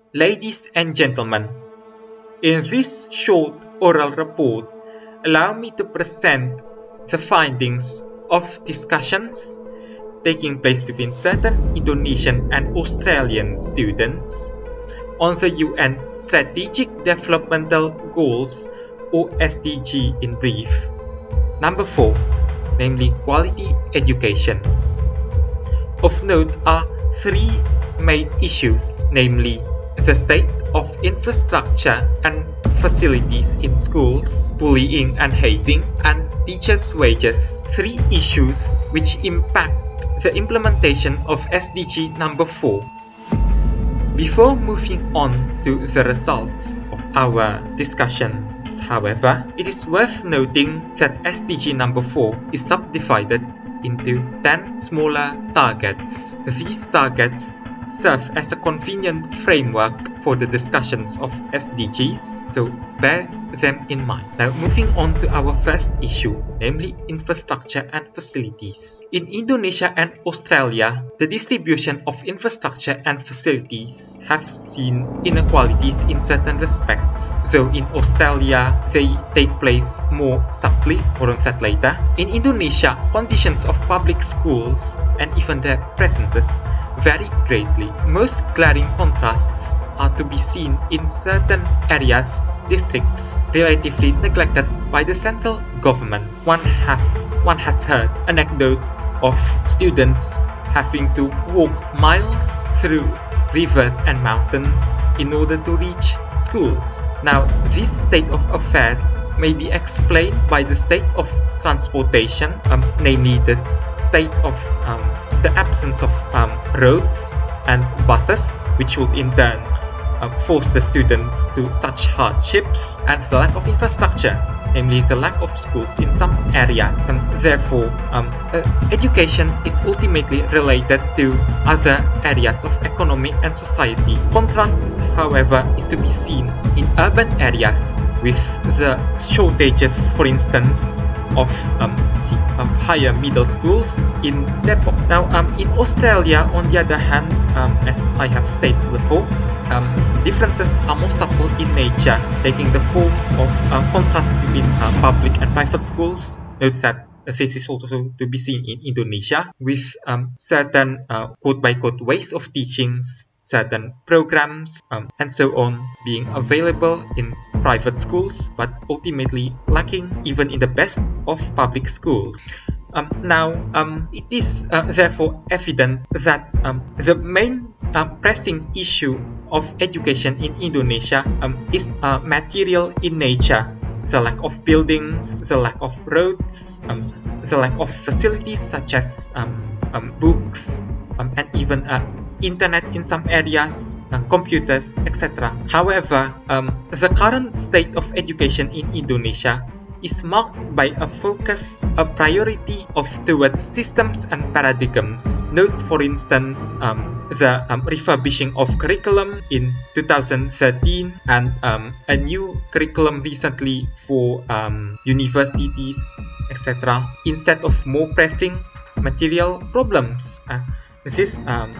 Ladies and gentlemen, in this short oral report, allow me to present the findings of discussions taking place between certain Indonesian and Australian students on the UN Strategic Developmental Goals, or SDG in brief. Number 4, namely quality education. Of note are three main issues, namely the state of infrastructure and facilities in schools, bullying and hazing, and teachers' wages. Three issues which impact the implementation of SDG number 4. Before moving on to the results of our discussions, however, it is worth noting that SDG number 4 is subdivided into 10 smaller targets. These targets serve as a convenient framework for the discussions of SDGs, so bear them in mind. Now, moving on to our first issue, namely infrastructure and facilities. In Indonesia and Australia, the distribution of infrastructure and facilities have seen inequalities in certain respects, though in Australia they take place more subtly. More on that later. In Indonesia, conditions of public schools and even their presences vary greatly. Most glaring contrasts are to be seen in certain areas, districts relatively neglected by the central government. One has heard anecdotes of students having to walk miles through rivers and mountains in order to reach schools. Now, this state of affairs may be explained by the state of transportation, namely the state of the absence of roads and buses, which would in turn force the students to such hardships, and the lack of infrastructures, namely the lack of schools in some areas. And therefore, education is ultimately related to other areas of economy and society. Contrasts, however, is to be seen in urban areas with the shortages, for instance, of higher middle schools in Depok. Now, in Australia, on the other hand, as I have stated before, differences are more subtle in nature, taking the form of contrast between public and private schools. Note that this is also to be seen in Indonesia, with certain quote-by-quote ways of teaching, certain programs, and so on being available in private schools, but ultimately lacking even in the best of public schools. Now, it is therefore evident that the main pressing issue of education in Indonesia is material in nature. The lack of buildings, the lack of roads, the lack of facilities such as books, and even internet in some areas, computers, etc. However, the current state of education in Indonesia is marked by a focus, a priority towards systems and paradigms. Note, for instance, the refurbishing of curriculum in 2013 and a new curriculum recently for universities, etc. instead of more pressing material problems. This,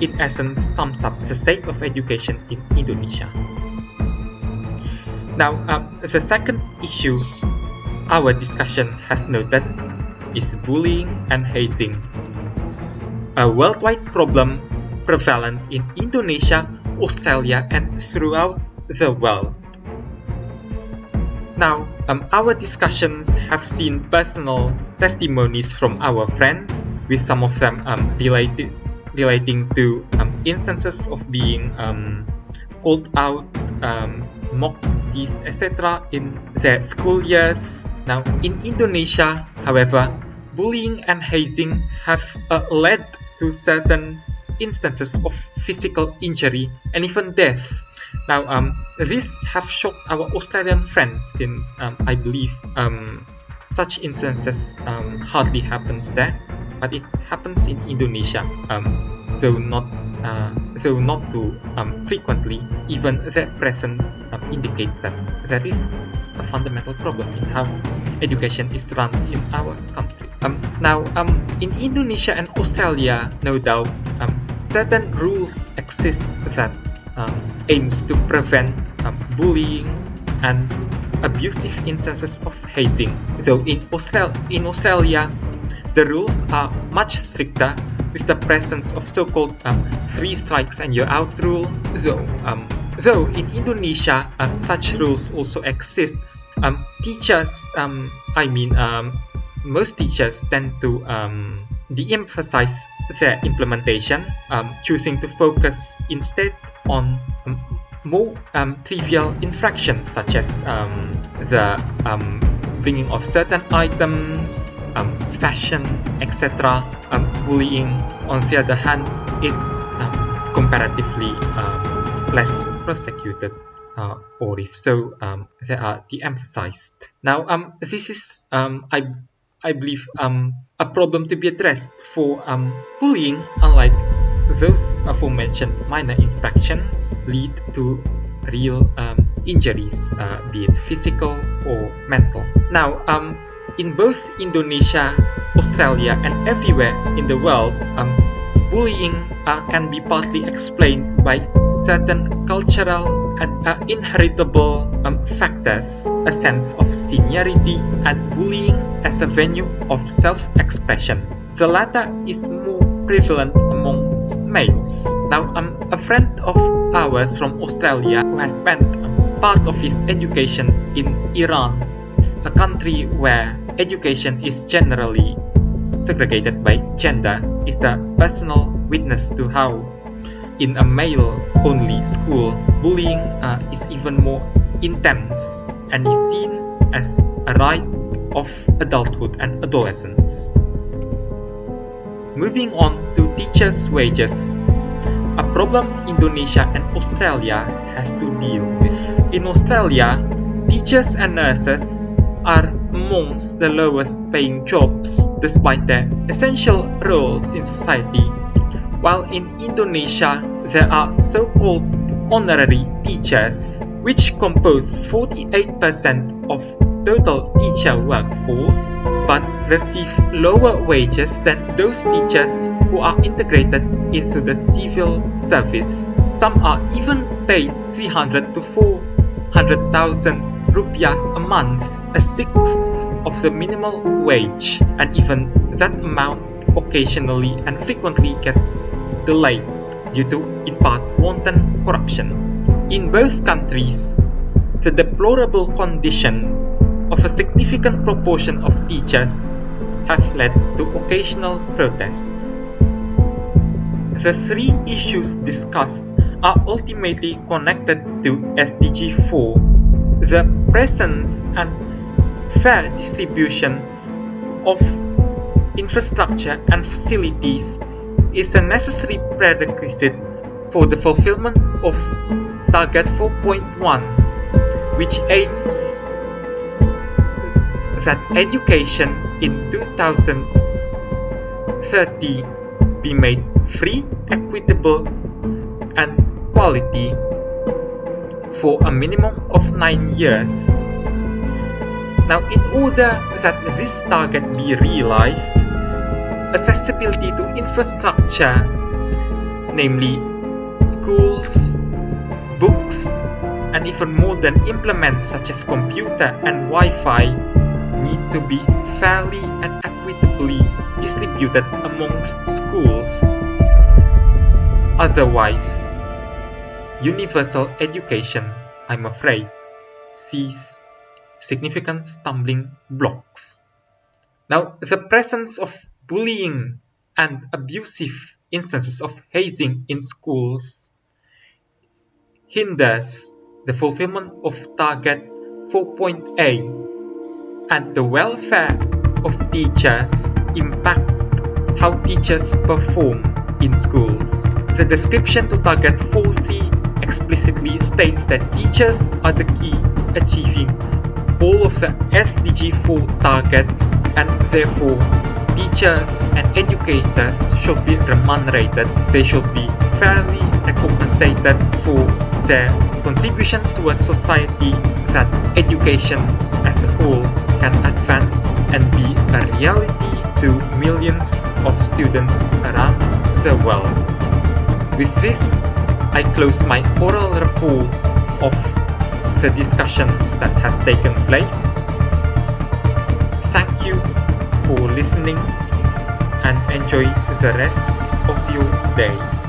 in essence, sums up the state of education in Indonesia. Now, the second issue our discussion has noted is bullying and hazing, a worldwide problem prevalent in Indonesia, Australia, and throughout the world. Now, our discussions have seen personal testimonies from our friends, with some of them relating to instances of being called out, mocked, teased, etc. in their school years. Now, in Indonesia, however, bullying and hazing have led to certain instances of physical injury and even death. Now, this have shocked our Australian friends, since I believe such instances hardly happens there, but it happens in Indonesia, though not too frequently. Even their presence indicates that there is a fundamental problem in how education is run in our country. Now, in Indonesia and Australia, no doubt, certain rules exist that aims to prevent bullying and abusive instances of hazing. So in Australia, the rules are much stricter with the presence of so-called 3 strikes and you're out rule. So in Indonesia, such rules also exist. Most teachers tend to de-emphasize their implementation, choosing to focus instead on more trivial infractions such as the bringing of certain items, fashion, etc. Bullying, on the other hand, is comparatively less prosecuted, or if so, they are de-emphasized. Now, this is, I believe, a problem to be addressed for bullying, unlike those aforementioned minor infractions, lead to real injuries, be it physical or mental. Now, in both Indonesia, Australia, and everywhere in the world, bullying can be partly explained by certain cultural and inheritable factors, a sense of seniority, and bullying as a venue of self-expression. The latter is more prevalent amongst males. Now, a friend of ours from Australia who has spent part of his education in Iran, a country where education is generally segregated by gender, is a personal witness to how, in a male-only school, bullying is even more intense and is seen as a rite of adulthood and adolescence. Moving on to teachers' wages, a problem Indonesia and Australia has to deal with. In Australia, teachers and nurses are amongst the lowest paying jobs despite their essential roles in society, while in Indonesia there are so-called honorary teachers, which compose 48% of total teacher workforce, but receive lower wages than those teachers who are integrated into the civil service. Some are even paid 300 to 400,000 rupiahs a month, a sixth of the minimal wage, and even that amount occasionally and frequently gets delayed due to, in part, wanton corruption. In both countries, the deplorable condition of a significant proportion of teachers have led to occasional protests. The 3 issues discussed are ultimately connected to SDG 4, the presence and fair distribution of infrastructure and facilities is a necessary prerequisite for the fulfillment of Target 4.1, which aims that education in 2030 be made free, equitable, and quality for a minimum of 9 years. Now, in order that this target be realized, accessibility to infrastructure, namely schools, books, and even modern implements such as computer and Wi-Fi, need to be fairly and equitably distributed amongst schools. Otherwise, universal education, I'm afraid, sees significant stumbling blocks. Now, the presence of bullying and abusive instances of hazing in schools hinders the fulfillment of Target 4.A, and the welfare of teachers impact how teachers perform in schools. The description to Target 4C explicitly states that teachers are the key achieving all of the SDG 4 targets, and therefore teachers and educators should be remunerated. They should be fairly compensated for their contribution towards society, that education as a whole can advance and be a reality to millions of students around the world. With this, I close my oral report of the discussions that has taken place. Thank you for listening and enjoy the rest of your day.